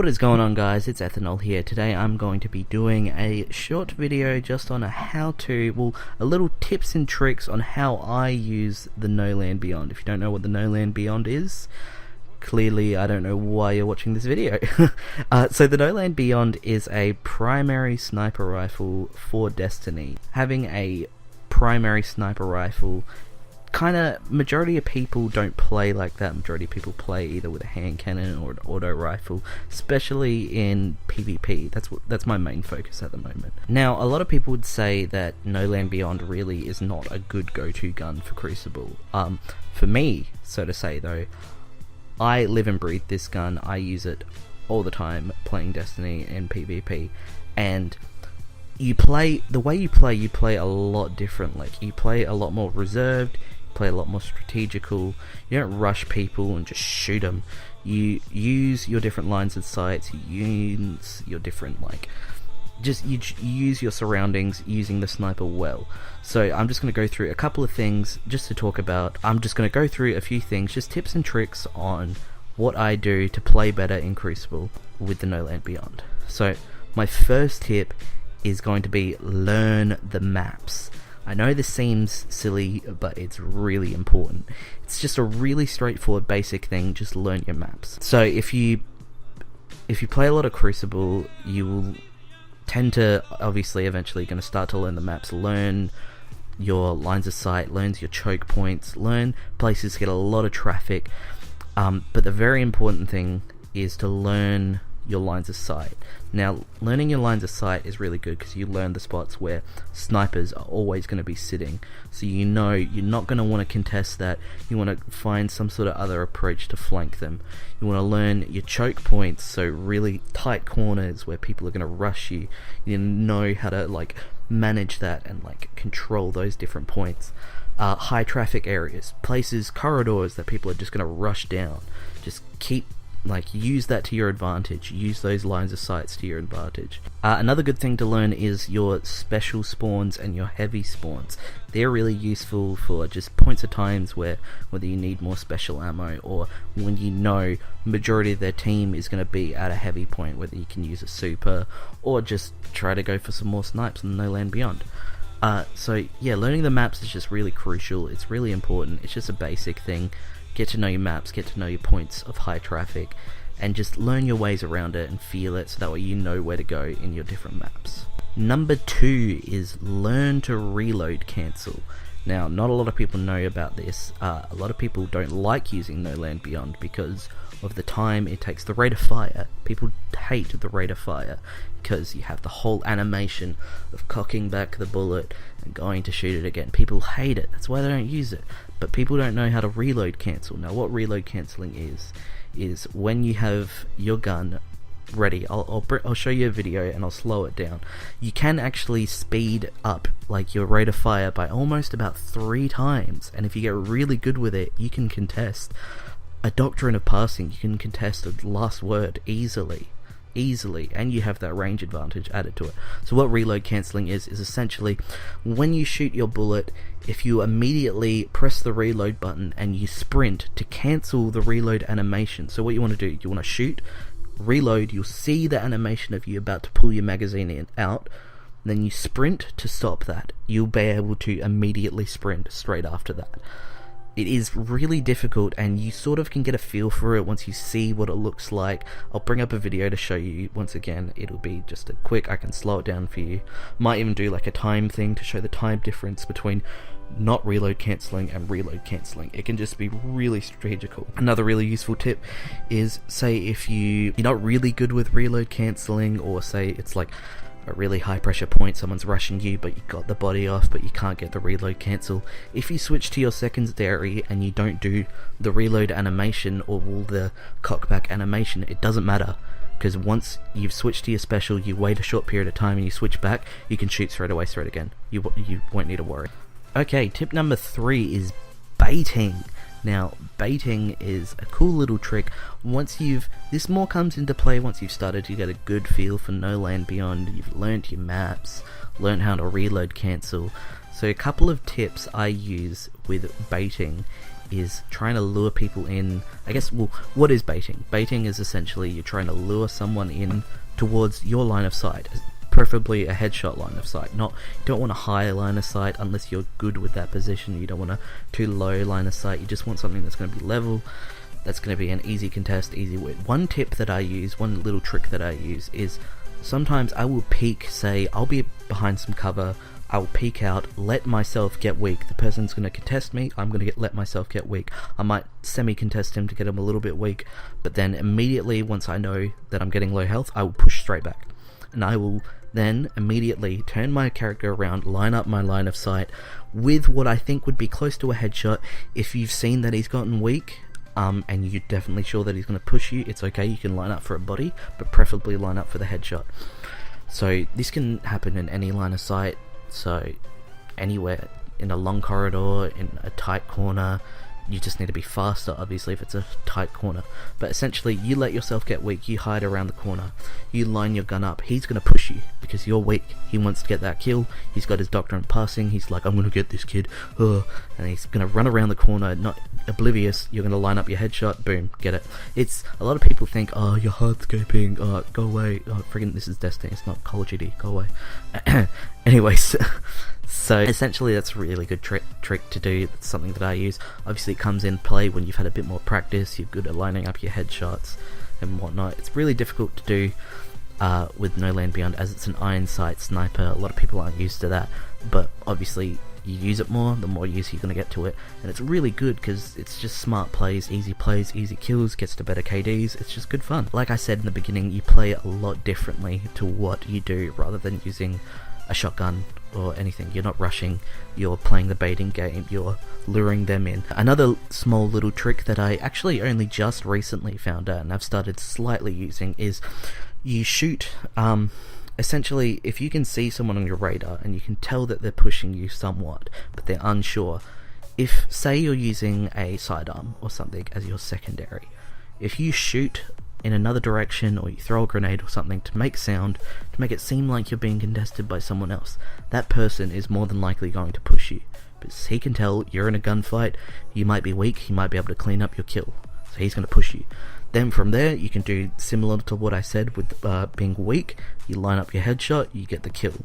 What is going on, guys? It's Ethanol here. Today I'm going to be doing a short video just on a little tips and tricks on how I use the No Land Beyond. If you don't know what the No Land Beyond is, clearly I don't know why you're watching this video. So the No Land Beyond is a primary sniper rifle for Destiny. Having a primary sniper rifle, majority of people don't play like that. Majority of people play either with a hand cannon or an auto rifle, especially in PvP. That's my main focus at the moment. Now, a lot of people would say that No Land Beyond really is not a good go-to gun for Crucible. For me, so to say though, I live and breathe this gun. I use it all the time playing Destiny and PvP, and the way you play a lot different. Like, you play a lot more reserved, play a lot more strategical. You don't rush people and just shoot them. You use your different lines of sight, you use your different, you use your surroundings using the sniper well. So I'm just going to go through a couple of things just to talk about. I'm just going to go through a few things, just tips and tricks on what I do to play better in Crucible with the No Land Beyond. So my first tip is going to be learn the maps. I know this seems silly, but it's really important. It's just a really straightforward basic thing, just learn your maps. So if you play a lot of Crucible, you will tend to, obviously, eventually going to start to learn the maps, learn your lines of sight, learn your choke points, learn places get a lot of traffic, but the very important thing is to learn your lines of sight. Now, learning your lines of sight is really good because you learn the spots where snipers are always going to be sitting, so you know you're not going to want to contest that. You want to find some sort of other approach to flank them. You want to learn your choke points, so really tight corners where people are going to rush you. You know how to manage that and control those different points. High traffic areas, places, corridors that people are just going to rush down. Just use that to your advantage. Use those lines of sights to your advantage. Another good thing to learn is your special spawns and your heavy spawns. They're really useful for just points of times whether you need more special ammo, or when you know majority of their team is going to be at a heavy point, whether you can use a super or just try to go for some more snipes in No Land Beyond. So yeah, learning the maps is just really crucial. It's really important. It's just a basic thing. Get to know your maps, get to know your points of high traffic, and just learn your ways around it and feel it, so that way you know where to go in your different maps. Number 2 is learn to reload cancel. Now, not a lot of people know about this. A lot of people don't like using No Land Beyond because of the time it takes, the rate of fire. People hate the rate of fire because you have the whole animation of cocking back the bullet and going to shoot it again. People hate it, that's why they don't use it. But people don't know how to reload cancel. Now, what reload cancelling is when you have your gun ready. I'll show you a video and I'll slow it down. You can actually speed up your rate of fire by almost about 3 times, and if you get really good with it, you can contest a doctrine of passing. You can contest a last word easily, and you have that range advantage added to it. So what reload cancelling is essentially when you shoot your bullet, if you immediately press the reload button and you sprint to cancel the reload animation. So what you want to do, you want to shoot, reload, you'll see the animation of you about to pull your magazine out, then you sprint to stop that. You'll be able to immediately sprint straight after that. It is really difficult, and you sort of can get a feel for it once you see what it looks like. I'll bring up a video to show you. Once again, it'll be just a quick, I can slow it down for you. Might even do a time thing to show the time difference between not reload cancelling and reload cancelling. It can just be really strategical. Another really useful tip is, say if you're not really good with reload cancelling, or say it's a really high pressure point, someone's rushing you but you got the body off but you can't get the reload cancel. If you switch to your secondary and you don't do the reload animation or the cockback animation, it doesn't matter, because once you've switched to your special, you wait a short period of time and you switch back, you can shoot straight away, straight again. You won't need to worry. Okay, tip number 3 is baiting. Now, baiting is a cool little trick. This more comes into play once you've started to get a good feel for No Land Beyond. You've learned your maps, learned how to reload cancel. So a couple of tips I use with baiting is trying to lure people in. I guess, well, what is baiting? Baiting is essentially you're trying to lure someone in towards your line of sight, preferably a headshot line of sight. You don't want a high line of sight unless you're good with that position. You don't want a too low line of sight. You just want something that's going to be level, that's going to be an easy contest, easy win. One tip that I use, one little trick that I use is sometimes I will peek, say I'll be behind some cover, I will peek out, let myself get weak. The person's going to contest me, I'm going to let myself get weak. I might semi-contest him to get him a little bit weak, but then immediately once I know that I'm getting low health, I will push straight back. And I will then immediately turn my character around, line up my line of sight with what I think would be close to a headshot. If you've seen that he's gotten weak, and you're definitely sure that he's going to push you, it's okay, you can line up for a body, but preferably line up for the headshot. So this can happen in any line of sight, so anywhere, in a long corridor, in a tight corner. You just need to be faster, obviously, if it's a tight corner. But essentially, you let yourself get weak, you hide around the corner, you line your gun up, he's going to push you, because you're weak, he wants to get that kill, he's got his doctrine passing, he's like, I'm going to get this kid, and he's going to run around the corner, not oblivious, you're going to line up your headshot, boom, get it. It's, a lot of people think, oh, you're hardscaping, go away, friggin' this is Destiny, it's not Call of Duty, go away. Anyways, so essentially that's a really good trick to do. It's something that I use. Obviously it comes in play when you've had a bit more practice, you're good at lining up your headshots and whatnot. It's really difficult to do with No Land Beyond, as it's an iron sight sniper. A lot of people aren't used to that, but obviously you use it more, the more use you're going to get to it, and it's really good because it's just smart plays, easy kills, gets to better KDs. It's just good fun. Like I said in the beginning, you play a lot differently to what you do, rather than using a shotgun or anything. You're not rushing, you're playing the baiting game, you're luring them in. Another small little trick that I actually only just recently found out and I've started slightly using is you shoot, essentially if you can see someone on your radar and you can tell that they're pushing you somewhat but they're unsure, if say you're using a sidearm or something as your secondary, if you shoot in another direction or you throw a grenade or something to make sound, to make it seem like you're being contested by someone else, that person is more than likely going to push you, because he can tell you're in a gunfight, you might be weak, he might be able to clean up your kill, so he's going to push you. Then from there you can do similar to what I said with being weak, you line up your headshot, you get the kill.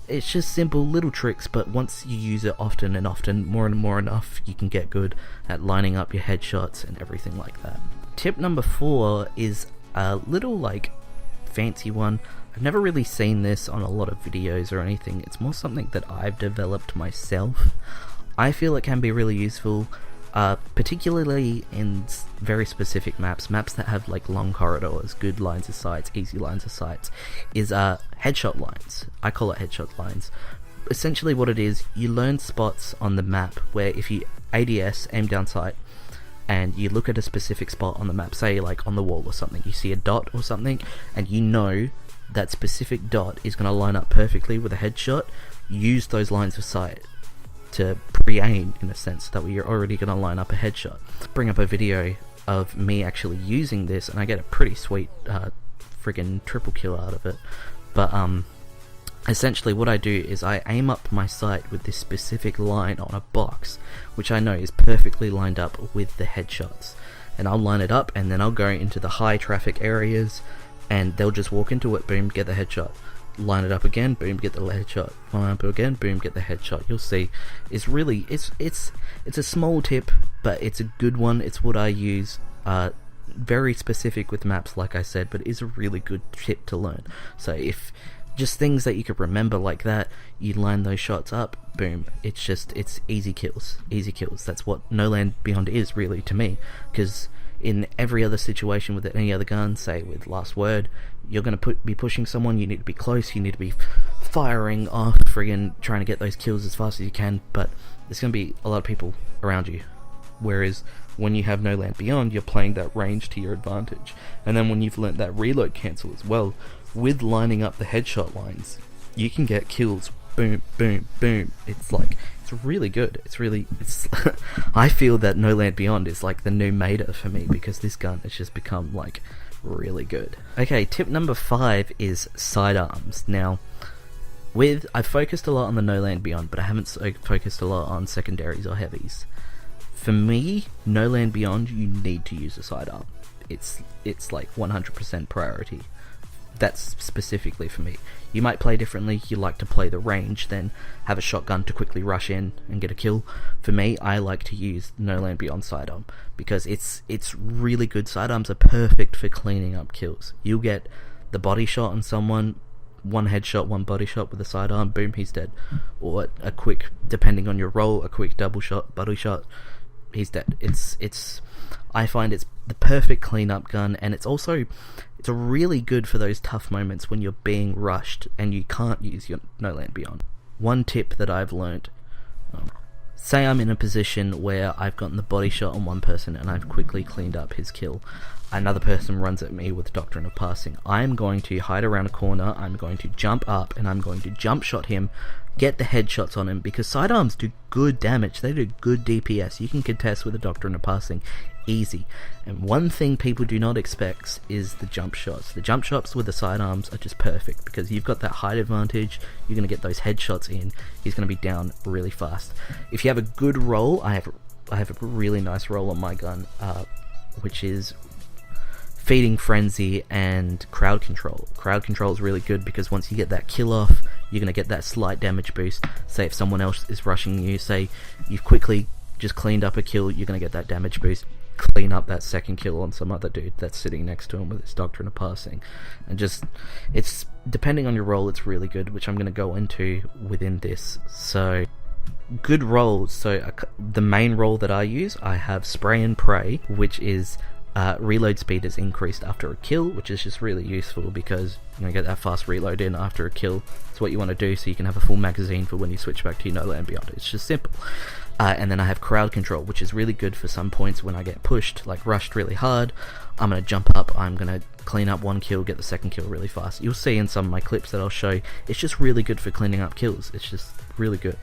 It's just simple little tricks, but once you use it often and often, more and more enough, you can get good at lining up your headshots and everything like that. Tip number 4 is a little fancy one. I've never really seen this on a lot of videos or anything. It's more something that I've developed myself. I feel it can be really useful, particularly in very specific maps that have long corridors, good lines of sight, easy lines of sight, is headshot lines. I call it headshot lines. Essentially what it is, you learn spots on the map where if you ADS, aim down sight, and you look at a specific spot on the map, say on the wall or something, you see a dot or something, and you know that specific dot is going to line up perfectly with a headshot, use those lines of sight to pre-aim, in a sense, that way you're already going to line up a headshot. Let's bring up a video of me actually using this, and I get a pretty sweet friggin' triple kill out of it. But essentially what I do is I aim up my sight with this specific line on a box, which I know is perfectly lined up with the headshots, and I'll line it up and then I'll go into the high traffic areas and they'll just walk into it, boom, get the headshot, line it up again, boom, get the headshot, line up again, boom, get the headshot. You'll see, it's really, it's a small tip, but it's a good one. It's what I use, very specific with maps, like I said, but it is a really good tip to learn. So if just things that you could remember like that, you line those shots up, boom, it's easy kills. That's what No Land Beyond is, really, to me, because in every other situation with any other gun, say with Last Word, you're going to be pushing someone, you need to be close, you need to be firing off, friggin' trying to get those kills as fast as you can, but there's going to be a lot of people around you. Whereas when you have No Land Beyond, you're playing that range to your advantage. And then when you've learnt that reload cancel as well, with lining up the headshot lines, you can get kills, boom, boom, boom. It's really good. I feel that No Land Beyond is the new Mater for me, because this gun has just become really good. Okay, tip number 5 is sidearms. Now, I've focused a lot on the No Land Beyond, but I haven't focused a lot on secondaries or heavies. For me, No Land Beyond, you need to use a sidearm. It's like 100% priority. That's specifically for me. You might play differently. You like to play the range, then have a shotgun to quickly rush in and get a kill. For me, I like to use No Land Beyond sidearm because it's really good. Sidearms are perfect for cleaning up kills. You'll get the body shot on someone, one headshot, one body shot with a sidearm, boom, he's dead. Or a quick, depending on your role, a quick double shot, body shot, he's dead. I find it's the perfect cleanup gun, and it's really good for those tough moments when you're being rushed and you can't use your No Land Beyond. One tip that I've learnt, say I'm in a position where I've gotten the body shot on one person and I've quickly cleaned up his kill. Another person runs at me with Doctrine of Passing. I'm going to hide around a corner, I'm going to jump up, and I'm going to jump shot him, get the headshots on him, because sidearms do good damage. They do good DPS. You can contest with a Doctrine of Passing easy. And one thing people do not expect is the jump shots. The jump shots with the sidearms are just perfect because you've got that height advantage. You're going to get those headshots in. He's going to be down really fast. If you have a good roll, I have a really nice roll on my gun, which is Feeding Frenzy and Crowd Control. Crowd Control is really good because once you get that kill off, you're going to get that slight damage boost. Say if someone else is rushing you, say you've quickly just cleaned up a kill, you're going to get that damage boost. Clean up that second kill on some other dude that's sitting next to him with his Doctrine of Passing. And just, it's, depending on your role, it's really good, which I'm going to go into within this. So, good roles. So, the main role that I use, I have Spray and Pray, which is reload speed is increased after a kill, which is just really useful because you're going to get that fast reload in after a kill. It's what you want to do so you can have a full magazine for when you switch back to your No Land Beyond. It's just simple. And then I have Crowd Control, which is really good for some points when I get pushed, like rushed really hard. I'm going to jump up, I'm going to clean up one kill, get the second kill really fast. You'll see in some of my clips that I'll show, it's just really good for cleaning up kills. It's just really good.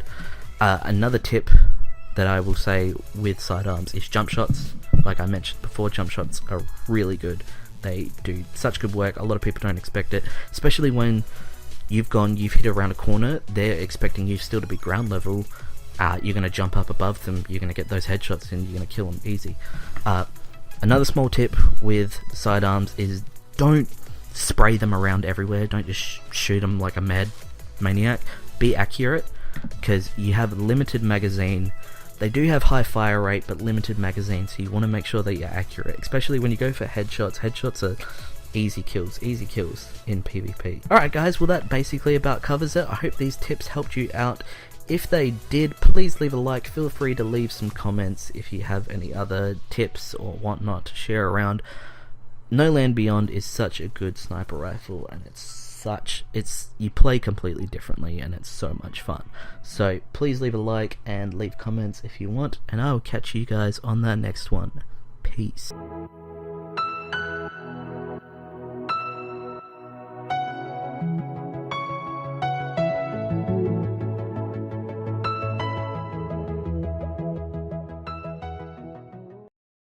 Another tip that I will say with sidearms is jump shots. Like I mentioned before, jump shots are really good. They do such good work. A lot of people don't expect it, especially when you've hit around a corner, they're expecting you still to be ground level. You're going to jump up above them, you're going to get those headshots and you're going to kill them easy. Another small tip with sidearms is don't spray them around everywhere. Don't just shoot them like a mad maniac. Be accurate, because you have a limited magazine. They do have high fire rate, but limited magazine, so you want to make sure that you're accurate, especially when you go for headshots. Headshots are easy kills in PvP. Alright guys, well that basically about covers it. I hope these tips helped you out. If they did, please leave a like. Feel free to leave some comments if you have any other tips or whatnot to share around. No Land Beyond is such a good sniper rifle, and you play completely differently, and it's so much fun. So please leave a like and leave comments if you want, and I will catch you guys on the next one. Peace.